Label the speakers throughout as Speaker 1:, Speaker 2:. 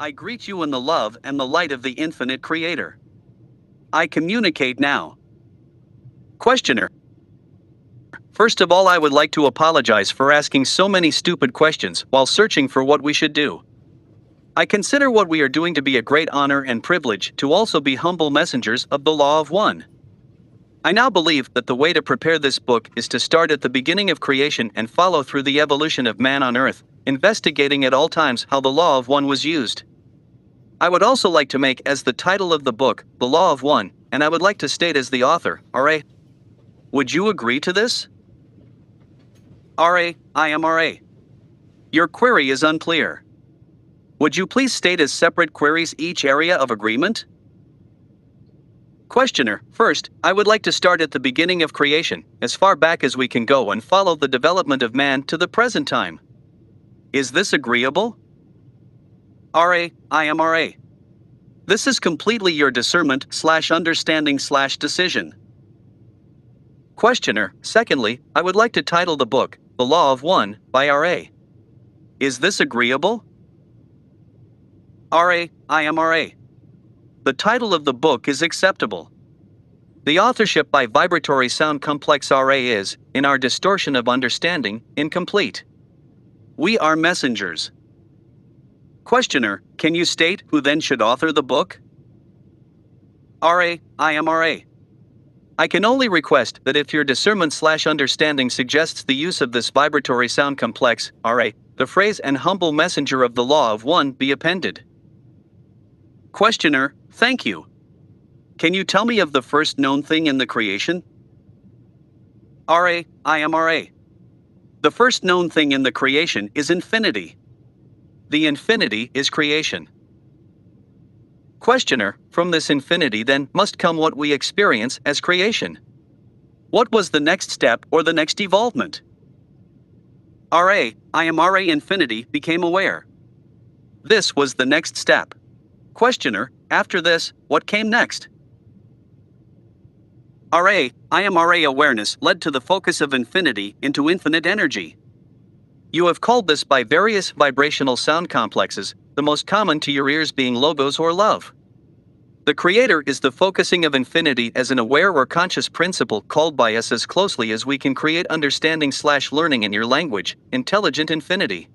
Speaker 1: I greet you in the love and the light of the infinite Creator. I communicate now. Questioner. First of all, I would like to apologize for asking so many stupid questions while searching for what we should do. I consider what we are doing to be a great honor and privilege to also be humble messengers of the law of one. I now believe that the way to prepare this book is to start at the beginning of creation and follow through the evolution of man on earth, investigating at all times how the law of one was used. I would also like to make as the title of the book, The Law of One, and I would like to state as the author, R.A. Would you agree to this? R.A. I am R.A. Your query is unclear. Would you please state as separate queries each area of agreement? Questioner. First, I would like to start at the beginning of creation, as far back as we can go, and follow the development of man to the present time. Is this agreeable? R.A. I am R.A. This is completely your discernment/understanding/decision. Questioner. Secondly, I would like to title the book, The Law of One, by R.A. Is this agreeable? R.A. I am R.A. The title of the book is acceptable. The authorship by Vibratory Sound Complex R.A. is, in our distortion of understanding, incomplete. We are messengers. Questioner. Can you state who then should author the book? R.A. I am R.A. I can only request that if your discernment/understanding suggests the use of this vibratory sound complex, R.A., the phrase "and humble messenger of the law of one" be appended. Questioner. Thank you. Can you tell me of the first known thing in the creation? R.A. I am R.A. The first known thing in the creation is infinity. The infinity is creation. Questioner. From this infinity then must come what we experience as creation. What was the next step or the next evolvement? R.A. I am R.A. Infinity became aware. This was the next step. Questioner. After this, what came next? R.A. I am R.A. Awareness led to the focus of infinity into infinite energy. You have called this by various vibrational sound complexes, the most common to your ears being logos or love. The Creator is the focusing of infinity as an aware or conscious principle called by us as closely as we can create understanding/learning in your language, intelligent infinity.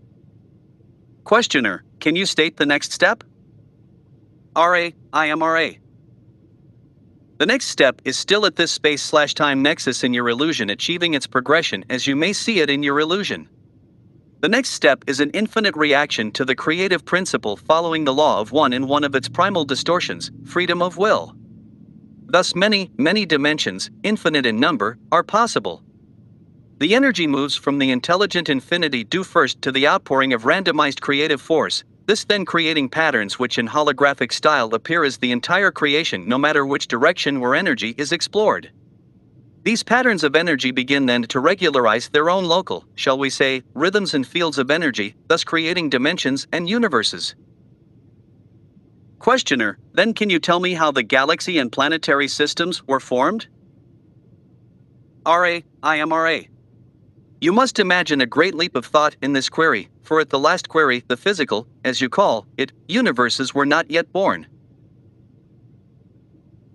Speaker 1: Questioner. Can you state the next step? R.A. I am R.A. The next step is still at this space/time nexus in your illusion achieving its progression as you may see it in your illusion. The next step is an infinite reaction to the creative principle following the law of one in one of its primal distortions, freedom of will. Thus many, many dimensions, infinite in number, are possible. The energy moves from the intelligent infinity due first to the outpouring of randomized creative force, this then creating patterns which in holographic style appear as the entire creation no matter which direction or energy is explored. These patterns of energy begin then to regularize their own local, shall we say, rhythms and fields of energy, thus creating dimensions and universes. Questioner. Then can you tell me how the galaxy and planetary systems were formed? R.A. I am R.A. You must imagine a great leap of thought in this query, for at the last query, the physical, as you call it, universes were not yet born.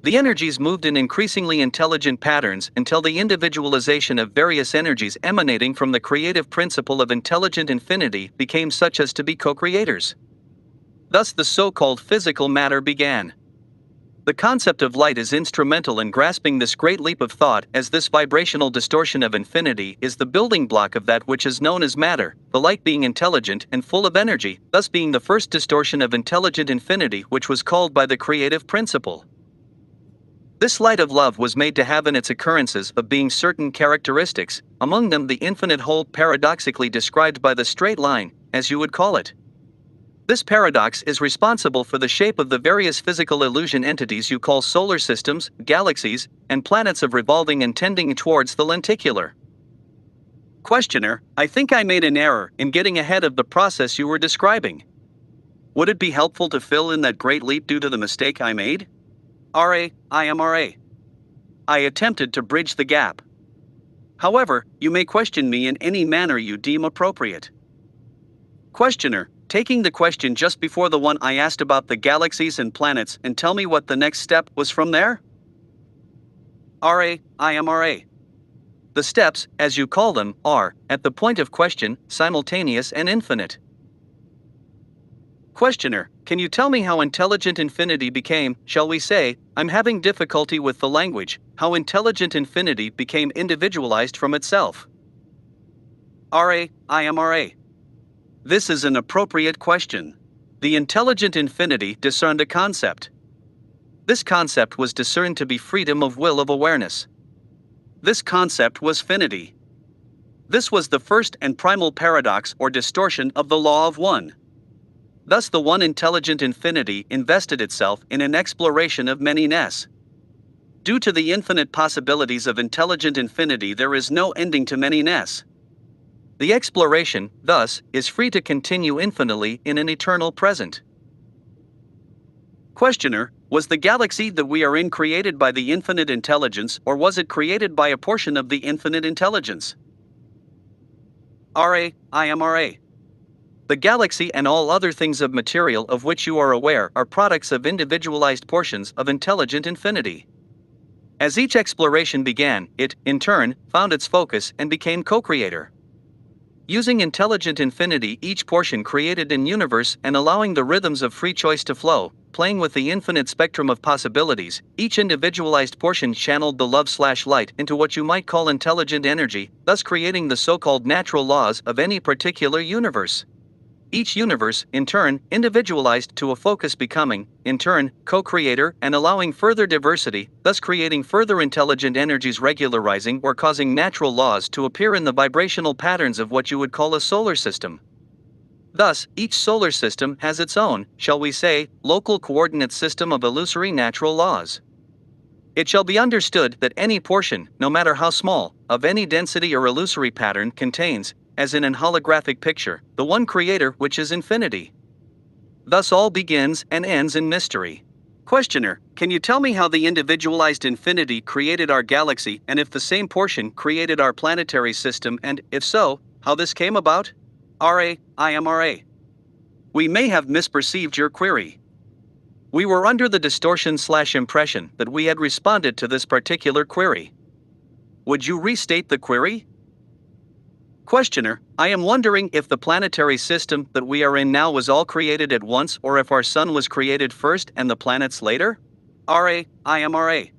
Speaker 1: The energies moved in increasingly intelligent patterns until the individualization of various energies emanating from the creative principle of intelligent infinity became such as to be co-creators. Thus the so-called physical matter began. The concept of light is instrumental in grasping this great leap of thought, as this vibrational distortion of infinity is the building block of that which is known as matter, the light being intelligent and full of energy, thus being the first distortion of intelligent infinity which was called by the creative principle. This light of love was made to have in its occurrences of being certain characteristics, among them the infinite whole paradoxically described by the straight line, as you would call it. This paradox is responsible for the shape of the various physical illusion entities you call solar systems, galaxies, and planets of revolving and tending towards the lenticular. Questioner. I think I made an error in getting ahead of the process you were describing. Would it be helpful to fill in that great leap due to the mistake I made? R.A. I am R.A. I attempted to bridge the gap. However, you may question me in any manner you deem appropriate. Questioner. taking the question just before the one I asked about the galaxies and planets and tell me what the next step was from there? IMRA. The steps, as you call them, are, at the point of question, simultaneous and infinite. Questioner, can you tell me how intelligent infinity became, shall we say, I'm having difficulty with the language, how infinity became individualized from itself? IMRA. This is an appropriate question. The intelligent infinity discerned a concept. This concept was discerned to be freedom of will of awareness. This concept was finity. This was the first and primal paradox or distortion of the law of one. Thus, the one intelligent infinity invested itself in an exploration of many-ness. Due to the infinite possibilities of intelligent infinity, there is no ending to many-ness. The exploration, thus, is free to continue infinitely in an eternal present. Questioner, was the galaxy that we are in created by the infinite intelligence, or was it created by a portion of the infinite intelligence? IMRA. The galaxy and all other things of material of which you are aware are products of individualized portions of intelligent infinity. As each exploration began, it, in turn, found its focus and became co-creator. Using intelligent infinity, each portion created an universe and allowing the rhythms of free choice to flow, playing with the infinite spectrum of possibilities, each individualized portion channeled the love/light into what you might call intelligent energy, thus creating the so-called natural laws of any particular universe. Each universe, in turn, individualized to a focus, becoming, in turn, co-creator and allowing further diversity, thus creating further intelligent energies, regularizing or causing natural laws to appear in the vibrational patterns of what you would call a solar system. Thus, each solar system has its own, shall we say, local coordinate system of illusory natural laws. It shall be understood that any portion, no matter how small, of any density or illusory pattern contains, as in an holographic picture, the one creator which is infinity. Thus all begins and ends in mystery. Questioner, can you tell me how the individualized infinity created our galaxy, and if the same portion created our planetary system, and, if so, how this came about? IMRA. We may have misperceived your query. We were under the distortion/impression that we had responded to this particular query. Would you restate the query? Questioner, I am wondering if the planetary system that we are in now was all created at once, or if our sun was created first and the planets later? IMRA.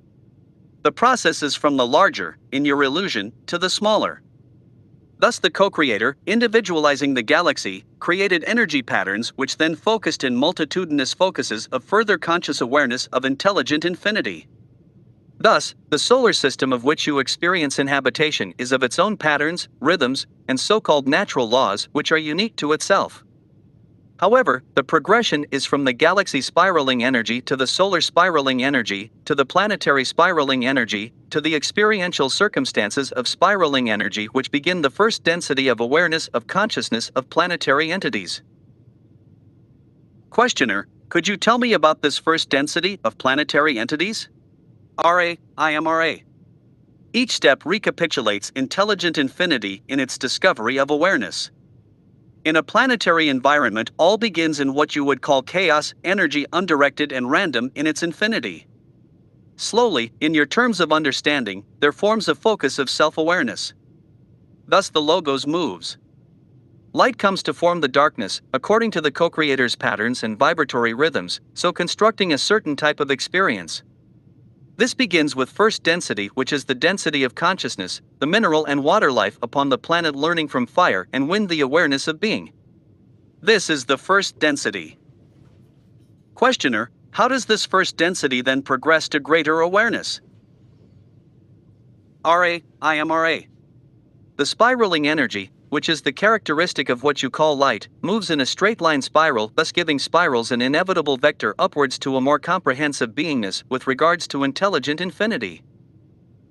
Speaker 1: The process is from the larger, in your illusion, to the smaller. Thus the co-creator, individualizing the galaxy, created energy patterns which then focused in multitudinous focuses of further conscious awareness of intelligent infinity. Thus, the solar system of which you experience inhabitation is of its own patterns, rhythms, and so-called natural laws which are unique to itself. However, the progression is from the galaxy spiraling energy to the solar spiraling energy, to the planetary spiraling energy, to the experiential circumstances of spiraling energy, which begin the first density of awareness of consciousness of planetary entities. Questioner, could you tell me about this first density of planetary entities? IMRA. Each step recapitulates intelligent infinity in its discovery of awareness. In a planetary environment, all begins in what you would call chaos, energy undirected and random in its infinity. Slowly, in your terms of understanding, there forms a focus of self-awareness. Thus the logos moves. Light comes to form the darkness, according to the co-creator's patterns and vibratory rhythms, so constructing a certain type of experience. This begins with first density, which is the density of consciousness, the mineral and water life upon the planet learning from fire and wind the awareness of being. This is the first density. Questioner, how does this first density then progress to greater awareness? IMRA. The spiraling energy, which is the characteristic of what you call light, moves in a straight line spiral, thus giving spirals an inevitable vector upwards to a more comprehensive beingness with regards to intelligent infinity.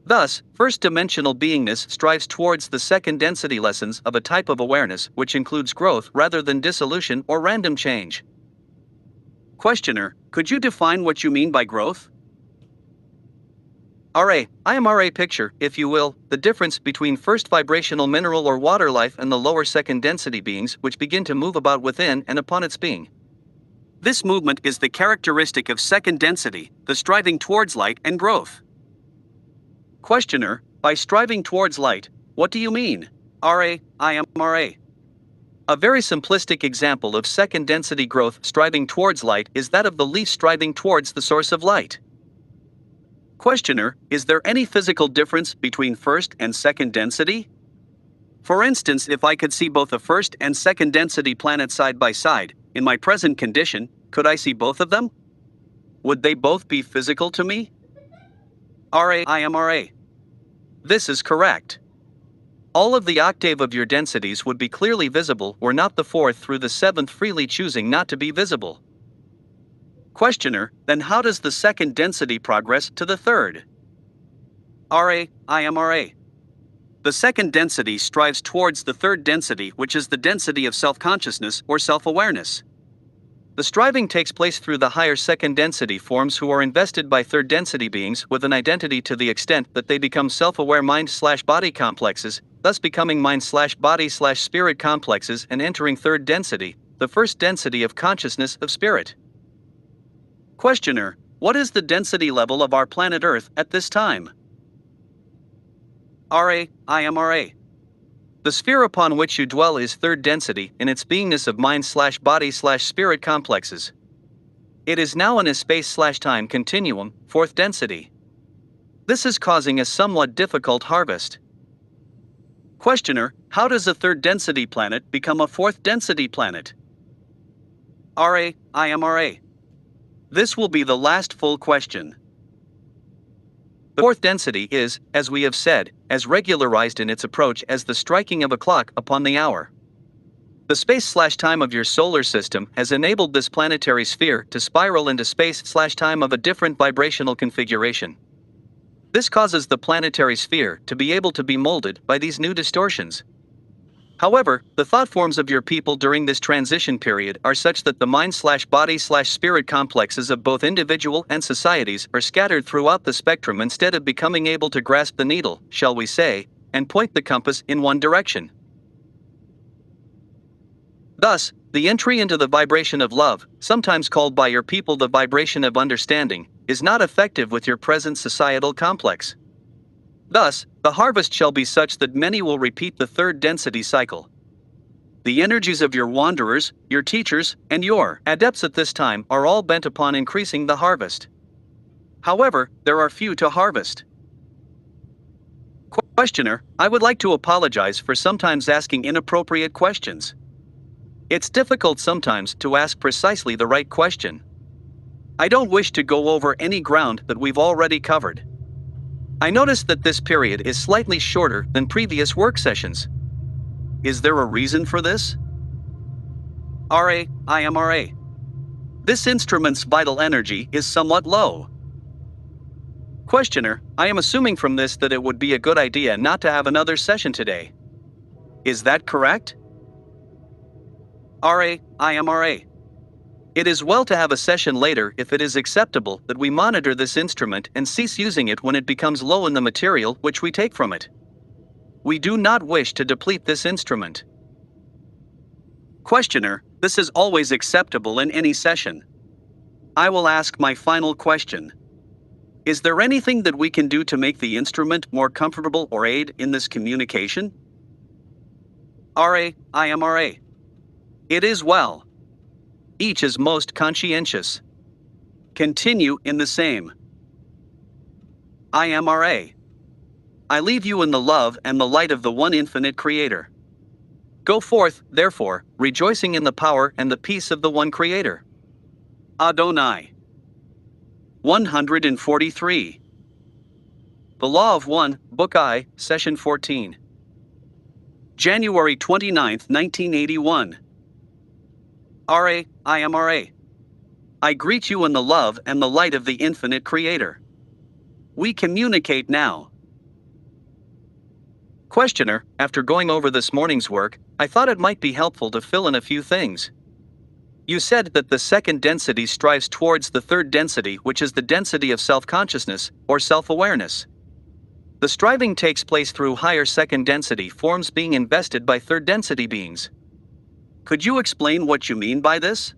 Speaker 1: Thus, first-dimensional beingness strives towards the second density lessons of a type of awareness which includes growth rather than dissolution or random change. Questioner, could you define what you mean by growth? IMRA picture, if you will, the difference between first vibrational mineral or water life and the lower second density beings which begin to move about within and upon its being. This movement is the characteristic of second density, the striving towards light and growth. Questioner, by striving towards light, what do you mean? IMRA. A very simplistic example of second density growth striving towards light is that of the leaf striving towards the source of light. Questioner, is there any physical difference between first and second density? For instance, if I could see both a first and second density planet side by side, in my present condition, could I see both of them? Would they both be physical to me? IMRA. This is correct. All of the octave of your densities would be clearly visible were not the fourth through the seventh freely choosing not to be visible. Questioner, then how does the second density progress to the third? IMRA. The second density strives towards the third density, which is the density of self-consciousness or self-awareness. The striving takes place through the higher second density forms who are invested by third density beings with an identity to the extent that they become self-aware mind/body complexes, thus becoming mind/body/spirit complexes and entering third density, the first density of consciousness of spirit. Questioner, what is the density level of our planet Earth at this time? IMRA. The sphere upon which you dwell is third density in its beingness of mind/body/spirit complexes. It is now in a space/time continuum, fourth density. This is causing a somewhat difficult harvest. Questioner, how does a third density planet become a fourth density planet? IMRA. This will be the last full question. The fourth density is, as we have said, as regularized in its approach as the striking of a clock upon the hour. The space/time of your solar system has enabled this planetary sphere to spiral into space/time of a different vibrational configuration. This causes the planetary sphere to be able to be molded by these new distortions. However, the thought forms of your people during this transition period are such that the mind/body/spirit complexes of both individual and societies are scattered throughout the spectrum instead of becoming able to grasp the needle, shall we say, and point the compass in one direction. Thus, the entry into the vibration of love, sometimes called by your people the vibration of understanding, is not effective with your present societal complex. Thus, the harvest shall be such that many will repeat the third density cycle. The energies of your wanderers, your teachers, and your adepts at this time are all bent upon increasing the harvest. However, there are few to harvest. Questioner, I would like to apologize for sometimes asking inappropriate questions. It's difficult sometimes to ask precisely the right question. I don't wish to go over any ground that we've already covered. I noticed that this period is slightly shorter than previous work sessions. Is there a reason for this? IMRA. This instrument's vital energy is somewhat low. Questioner, I am assuming from this that it would be a good idea not to have another session today. Is that correct? IMRA. It is well to have a session later if it is acceptable that we monitor this instrument and cease using it when it becomes low in the material which we take from it. We do not wish to deplete this instrument. Questioner, this is always acceptable in any session. I will ask my final question. Is there anything that we can do to make the instrument more comfortable or aid in this communication? IMRA. It is well. Each is most conscientious. Continue in the same. IMRA. I leave you in the love and the light of the one infinite Creator. Go forth, therefore, rejoicing in the power and the peace of the one Creator. Adonai. 143. The Law of One, Book I, Session 14. January 29, 1981. IMRA. I greet you in the love and the light of the infinite Creator. We communicate now. Questioner, after going over this morning's work, I thought it might be helpful to fill in a few things. You said that the second density strives towards the third density, which is the density of self-consciousness, or self-awareness. The striving takes place through higher second density forms being invested by third density beings. Could you explain what you mean by this?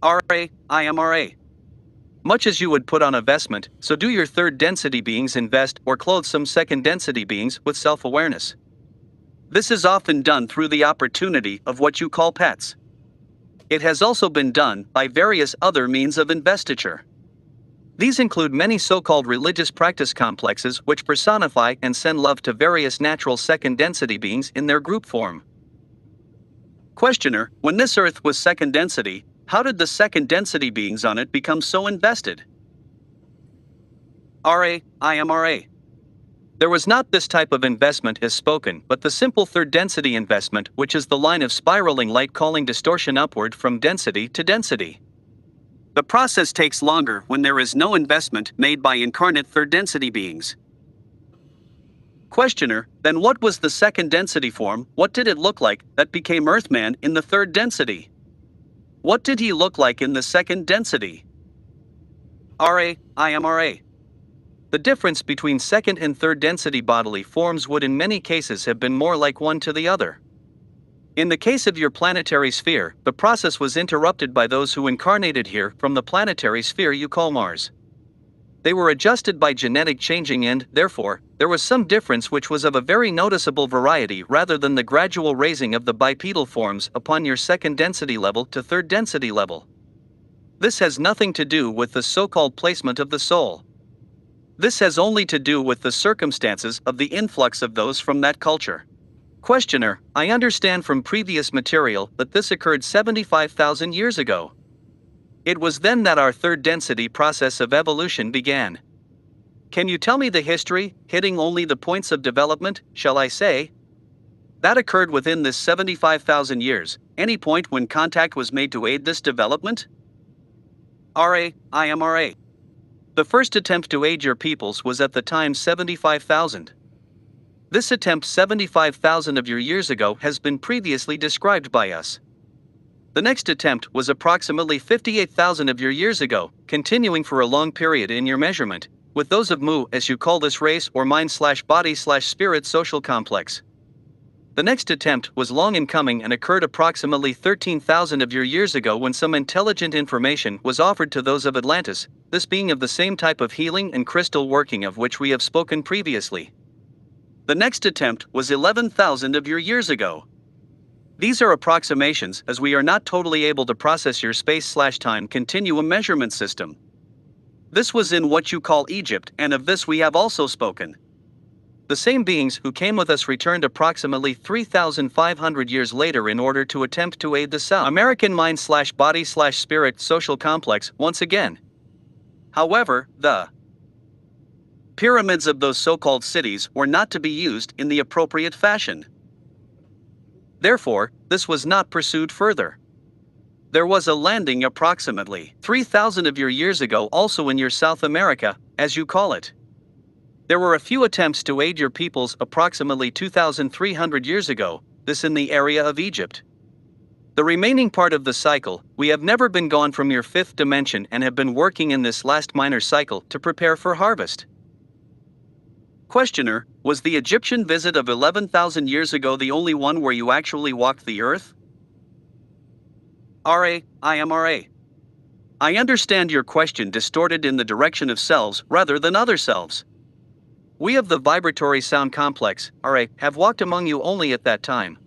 Speaker 1: IMRA. Much as you would put on a vestment, so do your third density beings invest or clothe some second density beings with self-awareness. This is often done through the opportunity of what you call pets. It has also been done by various other means of investiture. These include many so-called religious practice complexes which personify and send love to various natural second density beings in their group form. Questioner: when this Earth was second density, how did the second density beings on it become so invested? IMRA. There was not this type of investment as spoken, but the simple third density investment, which is the line of spiraling light calling distortion upward from density to density. The process takes longer when there is no investment made by incarnate third density beings. Questioner: then what was the second density form? What did it look like that became Earthman in the third density? What did he look like in the second density? IMRA. The difference between second and third density bodily forms would in many cases have been more like one to the other. In the case of your planetary sphere, the process was interrupted by those who incarnated here from the planetary sphere you call Mars. They were adjusted by genetic changing and, therefore, there was some difference which was of a very noticeable variety rather than the gradual raising of the bipedal forms upon your second density level to third density level. This has nothing to do with the so-called placement of the soul. This has only to do with the circumstances of the influx of those from that culture. Questioner: I understand from previous material that this occurred 75,000 years ago. It was then that our third density process of evolution began. Can you tell me the history, hitting only the points of development, shall I say? That occurred within this 75,000 years, any point when contact was made to aid this development? IMRA. The first attempt to aid your peoples was at the time 75,000. This attempt 75,000 of your years ago has been previously described by us. The next attempt was approximately 58,000 of your years ago, continuing for a long period in your measurement, with those of Mu as you call this race or mind/body/spirit social complex. The next attempt was long in coming and occurred approximately 13,000 of your years ago when some intelligent information was offered to those of Atlantis, this being of the same type of healing and crystal working of which we have spoken previously. The next attempt was 11,000 of your years ago. These are approximations as we are not totally able to process your space/time continuum measurement system. This was in what you call Egypt, and of this we have also spoken. The same beings who came with us returned approximately 3,500 years later in order to attempt to aid the South American mind/body/spirit social complex once again. However, the pyramids of those so-called cities were not to be used in the appropriate fashion. Therefore, this was not pursued further. There was a landing approximately 3,000 of your years ago also in your South America, as you call it. There were a few attempts to aid your peoples approximately 2,300 years ago, this in the area of Egypt. The remaining part of the cycle, we have never been gone from your fifth dimension and have been working in this last minor cycle to prepare for harvest. Questioner: was the Egyptian visit of 11,000 years ago the only one where you actually walked the earth? IMRA. I understand your question distorted in the direction of selves rather than other selves. We of the vibratory sound complex, have walked among you only at that time.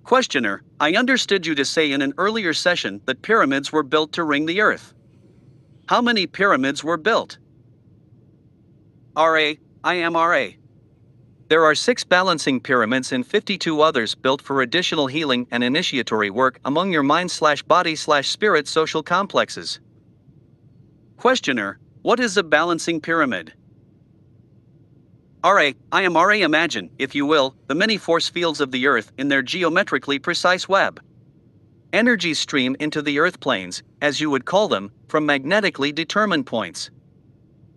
Speaker 1: Questioner: I understood you to say in an earlier session that pyramids were built to ring the earth. How many pyramids were built? IMRA. There are 6 balancing pyramids and 52 others built for additional healing and initiatory work among your mind/body/spirit social complexes. Questioner: what is a balancing pyramid? IMRA. Imagine, if you will, the many force fields of the Earth in their geometrically precise web. Energies stream into the Earth planes, as you would call them, from magnetically determined points.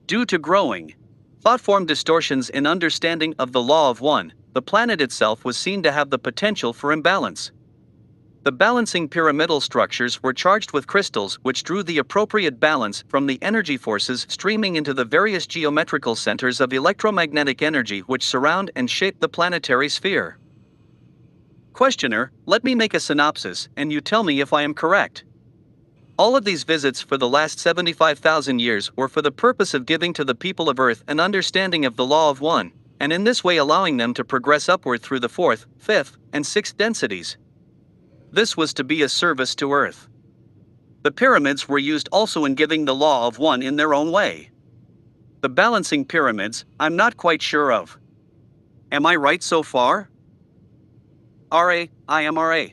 Speaker 1: Due to growing thought-form distortions in understanding of the law of one, the planet itself was seen to have the potential for imbalance. The balancing pyramidal structures were charged with crystals which drew the appropriate balance from the energy forces streaming into the various geometrical centers of electromagnetic energy which surround and shape the planetary sphere. Questioner, let me make a synopsis, and you tell me if I am correct. All of these visits for the last 75,000 years were for the purpose of giving to the people of Earth an understanding of the law of one, and in this way allowing them to progress upward through the fourth, fifth, and sixth densities. This was to be a service to Earth. The pyramids were used also in giving the law of one in their own way. The balancing pyramids, I'm not quite sure of. Am I right so far? I am RA.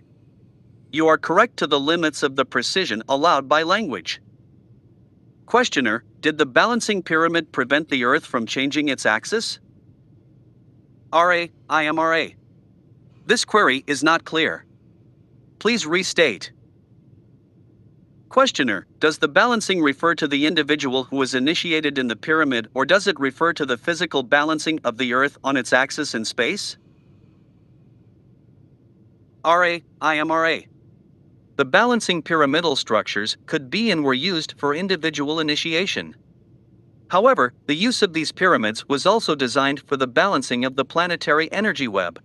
Speaker 1: You are correct to the limits of the precision allowed by language. Questioner, did the balancing pyramid prevent the Earth from changing its axis? I am RA. This query is not clear. Please restate. Questioner, does the balancing refer to the individual who was initiated in the pyramid, or does it refer to the physical balancing of the Earth on its axis in space? I am RA. The balancing pyramidal structures could be and were used for individual initiation. However, the use of these pyramids was also designed for the balancing of the planetary energy web.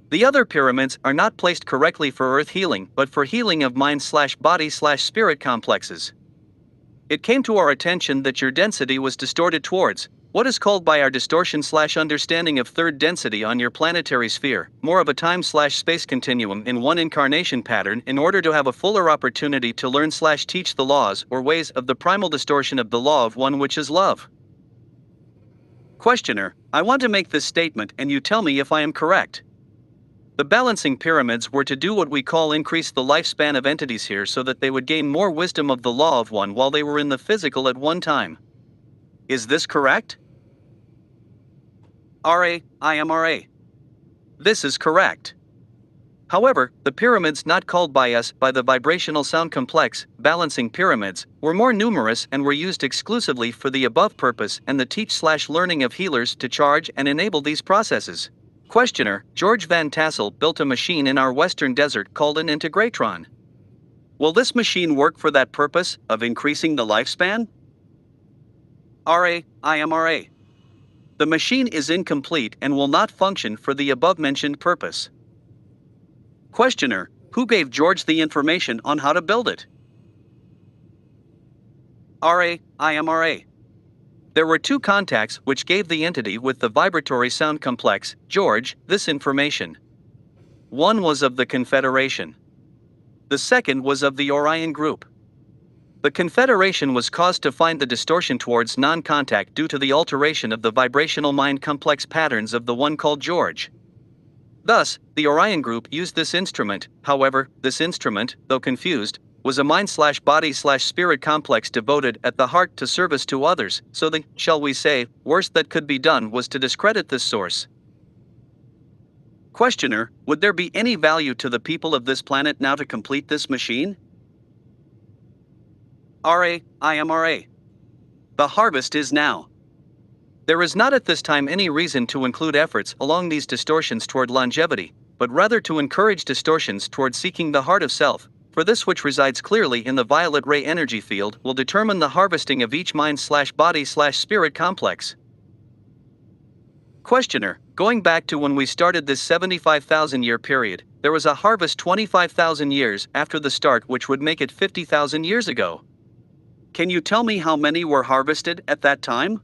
Speaker 1: The other pyramids are not placed correctly for Earth healing but for healing of mind/body/spirit complexes. It came to our attention that your density was distorted towards what is called by our distortion/understanding of third density on your planetary sphere, more of a time/space continuum in one incarnation pattern in order to have a fuller opportunity to learn/teach the laws or ways of the primal distortion of the law of one, which is love. Questioner, I want to make this statement and you tell me if I am correct. The balancing pyramids were to do what we call increase the lifespan of entities here so that they would gain more wisdom of the law of one while they were in the physical at one time. Is this correct? I am RA. This is correct. However, the pyramids not called by us by the vibrational sound complex, balancing pyramids, were more numerous and were used exclusively for the above purpose and the teach/learning of healers to charge and enable these processes. Questioner, George Van Tassel built a machine in our western desert called an integratron. Will this machine work for that purpose of increasing the lifespan? I am RA. The machine is incomplete and will not function for the above-mentioned purpose. Questioner, who gave George the information on how to build it? I am RA. There were two contacts which gave the entity with the vibratory sound complex, George, this information. One was of the Confederation. The second was of the Orion Group. The Confederation was caused to find the distortion towards non-contact due to the alteration of the vibrational mind complex patterns of the one called George. Thus, the Orion Group used this instrument. However, this instrument, though confused, was a mind/body/spirit complex devoted at the heart to service to others, so the, shall we say, worst that could be done was to discredit this source. Questioner, would there be any value to the people of this planet now to complete this machine? I am RA. The harvest is now. There is not at this time any reason to include efforts along these distortions toward longevity, but rather to encourage distortions toward seeking the heart of self, for this which resides clearly in the violet ray energy field will determine the harvesting of each mind/body/spirit complex. Questioner, going back to when we started this 75,000 year period, there was a harvest 25,000 years after the start, which would make it 50,000 years ago. Can you tell me how many were harvested at that time?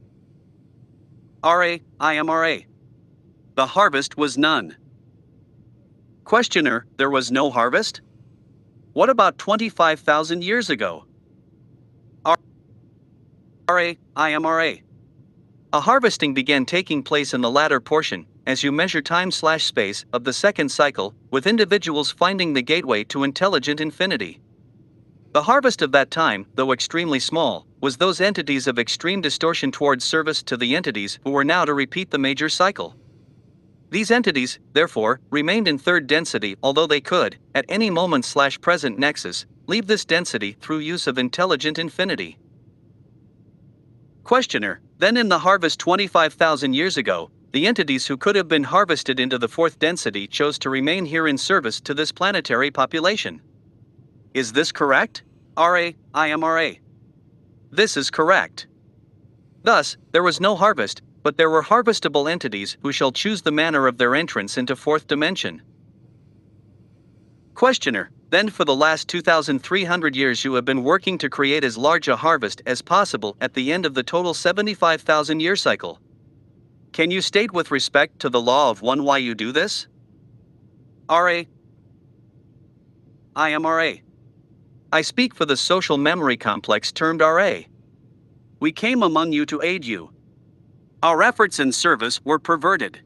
Speaker 1: I am RA. The harvest was none. Questioner, there was no harvest? What about 25,000 years ago? I am RA. A harvesting began taking place in the latter portion, as you measure time/space, of the second cycle, with individuals finding the gateway to intelligent infinity. The harvest of that time, though extremely small, was those entities of extreme distortion towards service to the entities who were now to repeat the major cycle. These entities, therefore, remained in third density, although they could, at any moment/present nexus, leave this density through use of intelligent infinity. Questioner, then in the harvest 25,000 years ago, the entities who could have been harvested into the fourth density chose to remain here in service to this planetary population. Is this correct? IMRA. This is correct. Thus, there was no harvest, but there were harvestable entities who shall choose the manner of their entrance into fourth dimension. Questioner: then for the last 2,300 years you have been working to create as large a harvest as possible at the end of the total 75,000 year cycle. Can you state with respect to the law of one why you do this? IMRA. I speak for the social memory complex termed RA. We came among you to aid you. Our efforts in service were perverted.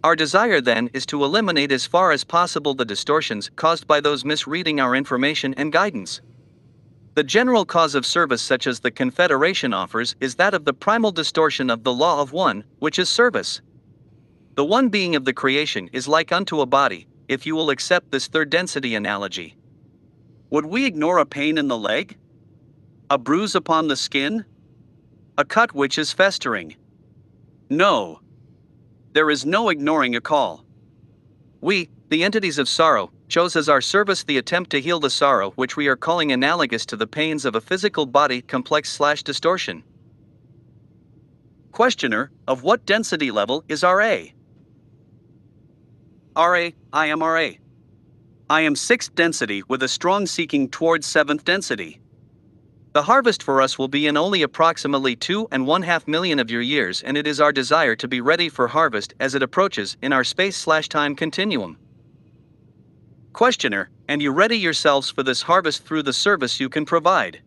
Speaker 1: Our desire then is to eliminate as far as possible the distortions caused by those misreading our information and guidance. The general cause of service such as the Confederation offers is that of the primal distortion of the law of one, which is service. The one being of the creation is like unto a body, if you will accept this third density analogy. Would we ignore a pain in the leg? A bruise upon the skin? A cut which is festering? No. There is no ignoring a call. We, the entities of sorrow, chose as our service the attempt to heal the sorrow which we are calling analogous to the pains of a physical body complex/distortion. Questioner: of what density level is RA? IMRA. I am 6th density with a strong seeking towards 7th density. The harvest for us will be in only approximately 2.5 million of your years, and it is our desire to be ready for harvest as it approaches in our space/time continuum. Questioner: and you ready yourselves for this harvest through the service you can provide.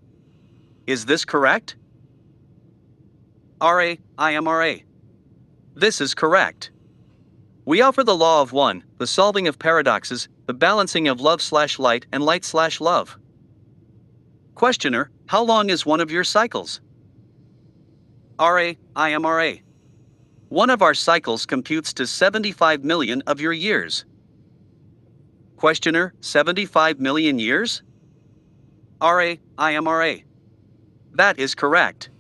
Speaker 1: Is this correct? IMRA. This is correct. We offer the law of one, the solving of paradoxes, the balancing of love/light and light/love. Questioner: how long is one of your cycles? IMRA. One of our cycles computes to 75 million of your years. Questioner: 75 million years? IMRA. That is correct.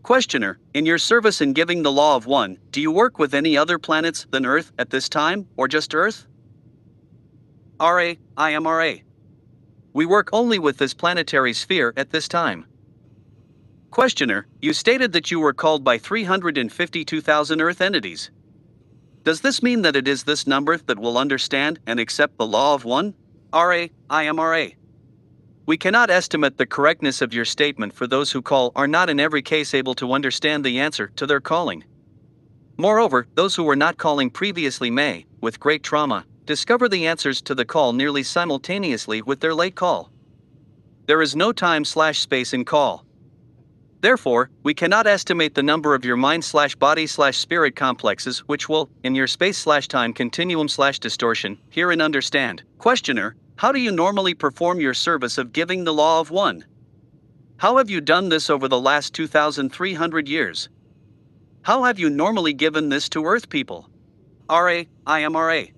Speaker 1: Questioner: in your service in giving the law of one, do you work with any other planets than Earth at this time, or just Earth? IMRA. We work only with this planetary sphere at this time. Questioner: you stated that you were called by 352,000 Earth entities. Does this mean that it is this number that will understand and accept the law of one? IMRA. We cannot estimate the correctness of your statement, for those who call are not in every case able to understand the answer to their calling. Moreover, those who were not calling previously may, with great trauma, discover the answers to the call nearly simultaneously with their late call. There is no time/space in call. Therefore, we cannot estimate the number of your mind/body/spirit complexes which will, in your space/time continuum/distortion, hear and understand. Questioner: how do you normally perform your service of giving the law of one? How have you done this over the last 2,300 years? How have you normally given this to Earth people? IMRA.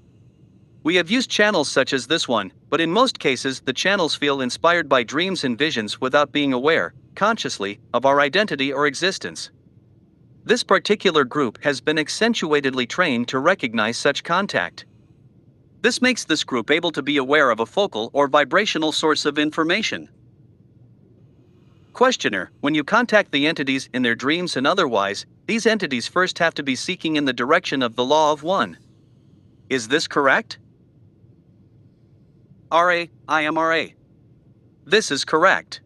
Speaker 1: We have used channels such as this one, but in most cases the channels feel inspired by dreams and visions without being aware, consciously, of our identity or existence. This particular group has been accentuatedly trained to recognize such contact. This makes this group able to be aware of a focal or vibrational source of information. Questioner: when you contact the entities in their dreams and otherwise, these entities first have to be seeking in the direction of the law of one. Is this correct? IMRA. This is correct.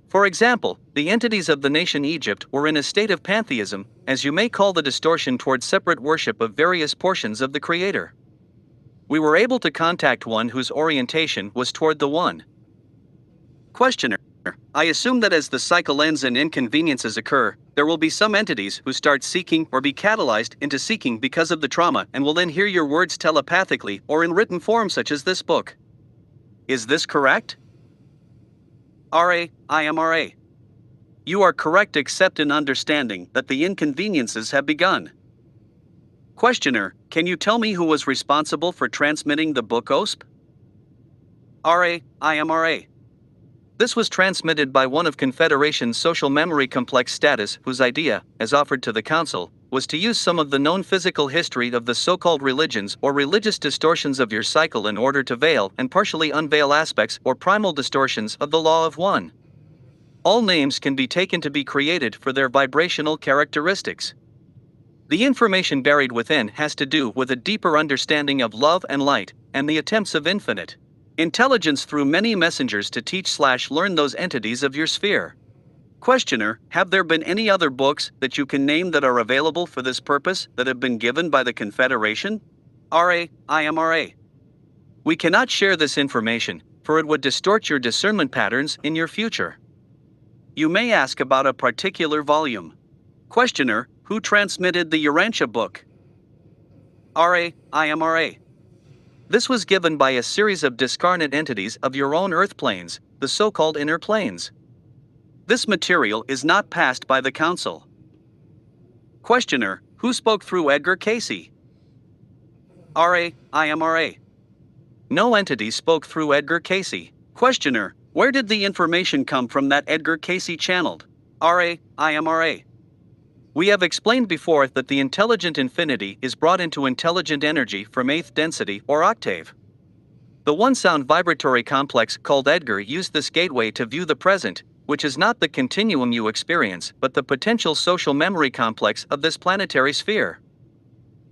Speaker 1: For example, the entities of the nation Egypt were in a state of pantheism, as you may call the distortion toward separate worship of various portions of the Creator. We were able to contact one whose orientation was toward the one. Questioner: I assume that as the cycle ends and inconveniences occur, there will be some entities who start seeking or be catalyzed into seeking because of the trauma and will then hear your words telepathically or in written form such as this book. Is this correct? IMRA. You are correct except in understanding that the inconveniences have begun. Questioner: can you tell me who was responsible for transmitting the book OSP? IMRA. This was transmitted by one of Confederation's social memory complex status whose idea, as offered to the Council, was to use some of the known physical history of the so-called religions or religious distortions of your cycle in order to veil and partially unveil aspects or primal distortions of the law of one. All names can be taken to be created for their vibrational characteristics. The information buried within has to do with a deeper understanding of love and light, and the attempts of infinite intelligence through many messengers to teach/learn those entities of your sphere. Questioner: have there been any other books that you can name that are available for this purpose that have been given by the Confederation? IMRA. We cannot share this information, for it would distort your discernment patterns in your future. You may ask about a particular volume. Questioner: who transmitted the Urantia book? IMRA. This was given by a series of discarnate entities of your own earth planes, the so-called inner planes. This material is not passed by the Council. Questioner: who spoke through Edgar Cayce? IMRA. No entity spoke through Edgar Cayce. Questioner: where did the information come from that Edgar Cayce channeled? IMRA. We have explained before that the intelligent infinity is brought into intelligent energy from 8th density or octave. The one-sound vibratory complex called Edgar used this gateway to view the present, which is not the continuum you experience but the potential social memory complex of this planetary sphere.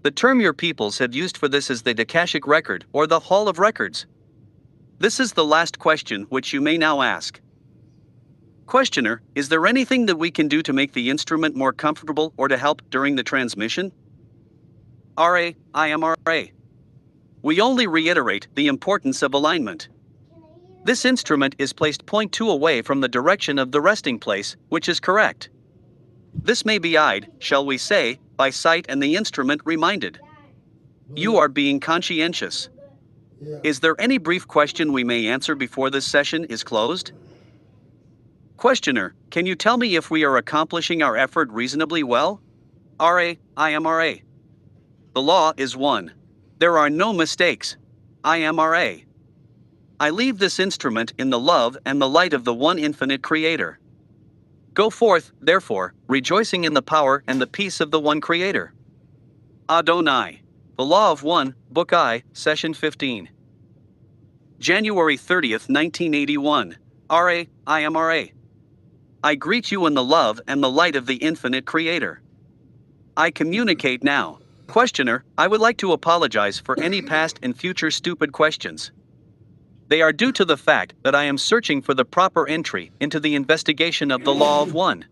Speaker 1: The term your peoples have used for this is the Akashic Record or the Hall of Records. This is the last question which you may now ask. Questioner: is there anything that we can do to make the instrument more comfortable or to help during the transmission? IMRA. We only reiterate the importance of alignment. This instrument is placed 0.2 away from the direction of the resting place, which is correct. This may be eyed, shall we say, by sight and the instrument reminded. You are being conscientious. Is there any brief question we may answer before this session is closed? Questioner: can you tell me if we are accomplishing our effort reasonably well? IMRA. The law is one. There are no mistakes. IMRA. I leave this instrument in the love and the light of the one infinite Creator. Go forth, therefore, rejoicing in the power and the peace of the one Creator. Adonai. The Law of One, Book I, Session 15. January 30th, 1981. IMRA. I greet you in the love and the light of the infinite Creator. I communicate now. Questioner: I would like to apologize for any past and future stupid questions. They are due to the fact that I am searching for the proper entry into the investigation of the Law of One.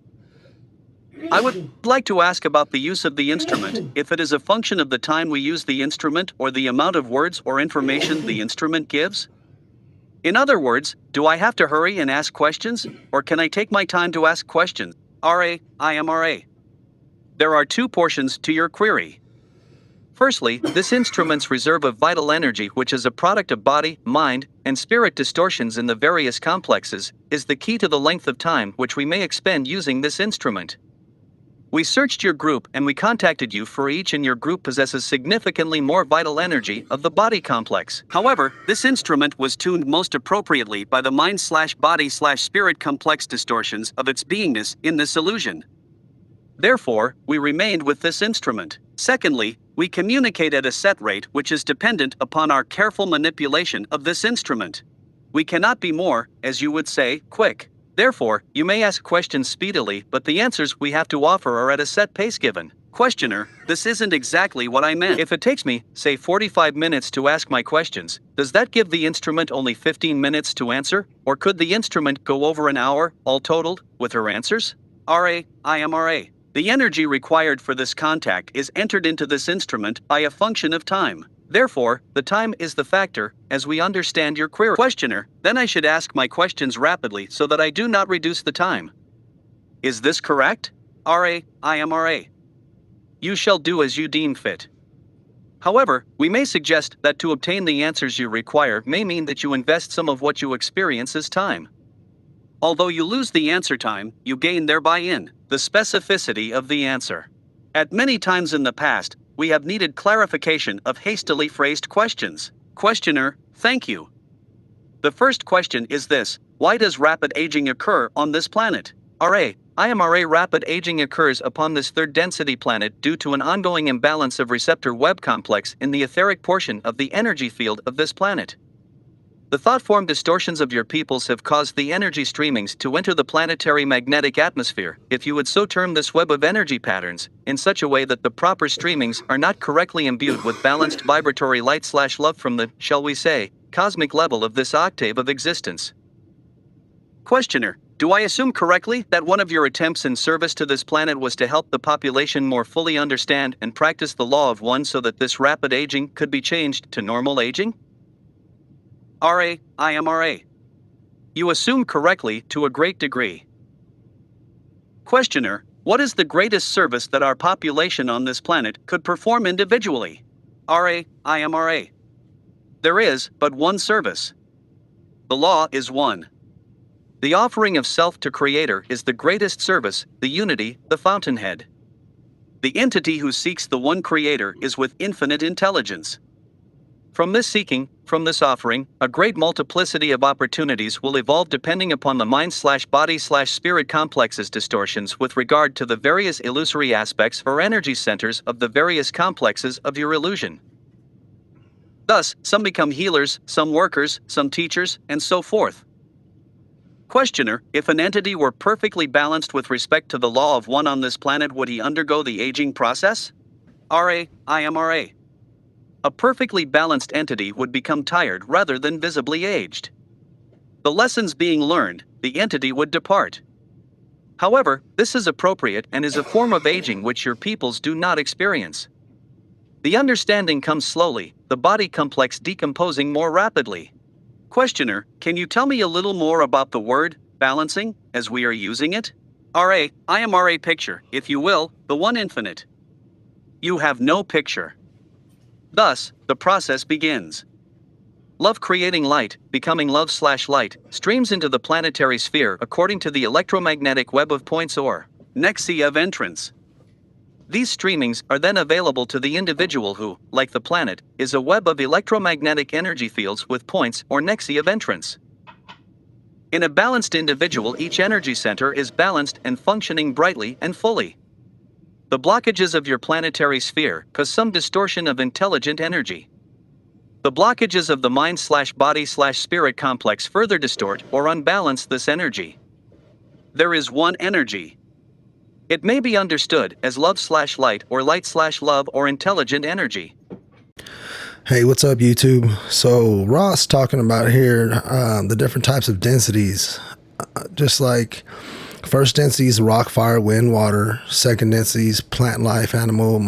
Speaker 1: I would like to ask about the use of the instrument, if it is a function of the time we use the instrument or the amount of words or information the instrument gives. In other words, do I have to hurry and ask questions, or can I take my time to ask questions? IMRA. There are two portions to your query. Firstly, this instrument's reserve of vital energy, which is a product of body, mind, and spirit distortions in the various complexes, is the key to the length of time which we may expend using this instrument. We searched your group and we contacted you for each, and your group possesses significantly more vital energy of the body complex. However, this instrument was tuned most appropriately by the mind/body/spirit complex distortions of its beingness in this illusion. Therefore, we remained with this instrument. Secondly, we communicate at a set rate which is dependent upon our careful manipulation of this instrument. We cannot be more, as you would say, quick. Therefore, you may ask questions speedily, but the answers we have to offer are at a set pace given. Questioner: this isn't exactly what I meant. If it takes me, say 45 minutes to ask my questions, does that give the instrument only 15 minutes to answer? Or could the instrument go over an hour, all totaled, with her answers? IMRA. The energy required for this contact is entered into this instrument by a function of time. Therefore, the time is the factor, as we understand your query. Questioner: then I should ask my questions rapidly so that I do not reduce the time. Is this correct? IMRA. You shall do as you deem fit. However, we may suggest that to obtain the answers you require may mean that you invest some of what you experience as time. Although you lose the answer time, you gain thereby in the specificity of the answer. At many times in the past, we have needed clarification of hastily phrased questions. Questioner: thank you. The first question is this: why does rapid aging occur on this planet? IMRA rapid aging occurs upon this third density planet due to an ongoing imbalance of receptor web complex in the etheric portion of the energy field of this planet. The thought-form distortions of your peoples have caused the energy streamings to enter the planetary magnetic atmosphere, if you would so term this web of energy patterns, in such a way that the proper streamings are not correctly imbued with balanced vibratory light/love from the, shall we say, cosmic level of this octave of existence. Questioner: do I assume correctly that one of your attempts in service to this planet was to help the population more fully understand and practice the law of one so that this rapid aging could be changed to normal aging? IMRA. You assume correctly to a great degree. Questioner: what is the greatest service that our population on this planet could perform individually? IMRA. There is but one service. The law is one. The offering of self to Creator is the greatest service, the unity, the fountainhead. The entity who seeks the one Creator is with infinite intelligence. From this seeking, from this offering, a great multiplicity of opportunities will evolve depending upon the mind/body/spirit complexes distortions with regard to the various illusory aspects or energy centers of the various complexes of your illusion. Thus, some become healers, some workers, some teachers, and so forth. Questioner: if an entity were perfectly balanced with respect to the law of one on this planet, would he undergo the aging process? IMRA. A perfectly balanced entity would become tired rather than visibly aged. The lessons being learned, the entity would depart. However, this is appropriate and is a form of aging which your peoples do not experience. The understanding comes slowly, the body complex decomposing more rapidly. Questioner: can you tell me a little more about the word balancing as we are using it? IMRA picture, if you will, the one infinite. You have no picture. Thus, the process begins. Love creating light, becoming love/light, streams into the planetary sphere according to the electromagnetic web of points or nexi of entrance. These streamings are then available to the individual who, like the planet, is a web of electromagnetic energy fields with points or nexi of entrance. In a balanced individual, each energy center is balanced and functioning brightly and fully. The blockages of your planetary sphere cause some distortion of intelligent energy. The blockages of the mind/body/spirit complex further distort or unbalance this energy. There is one energy. It may be understood as love/light or light/love or intelligent energy.
Speaker 2: Hey, what's up, YouTube? So Ross talking about here the different types of densities, just like first density is rock, fire, wind, water. Second density is plant life, animal,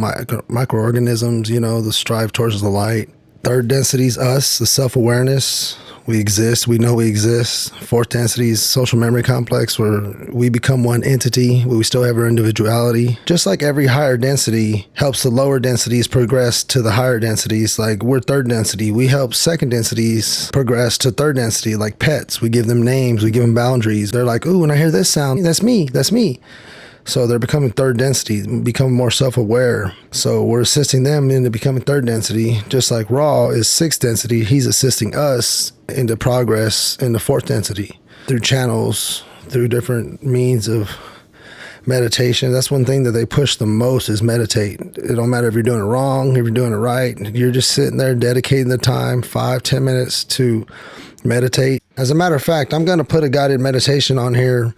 Speaker 2: microorganisms, the strive towards the light. Third density is us, the self-awareness. We exist, we know we exist. Fourth density is social memory complex, where we become one entity, but we still have our individuality. Just like every higher density helps the lower densities progress to the higher densities, like we're third density. We help second densities progress to third density, like pets. We give them names, we give them boundaries. They're like, ooh, when I hear this sound, that's me, that's me. So they're becoming third density, becoming more self-aware. So we're assisting them into becoming third density. Just like Raw is sixth density, he's assisting us into progress in the fourth density through channels, through different means of meditation. That's one thing that they push the most is meditate. It don't matter if you're doing it wrong, if you're doing it right. You're just sitting there dedicating the time, 5-10 minutes to meditate. As a matter of fact, I'm going to put a guided meditation on here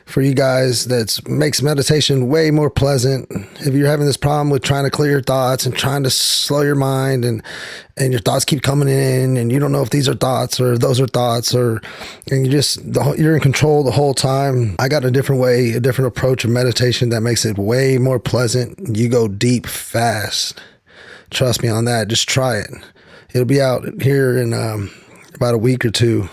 Speaker 2: for you guys that makes meditation way more pleasant. If you're having this problem with trying to clear your thoughts and trying to slow your mind and your thoughts keep coming in and you don't know if these are thoughts or those are thoughts, and you're in control the whole time, I got a different way, a different approach of meditation that makes it way more pleasant. You go deep fast. Trust me on that. Just try it. It'll be out here in about a week or two.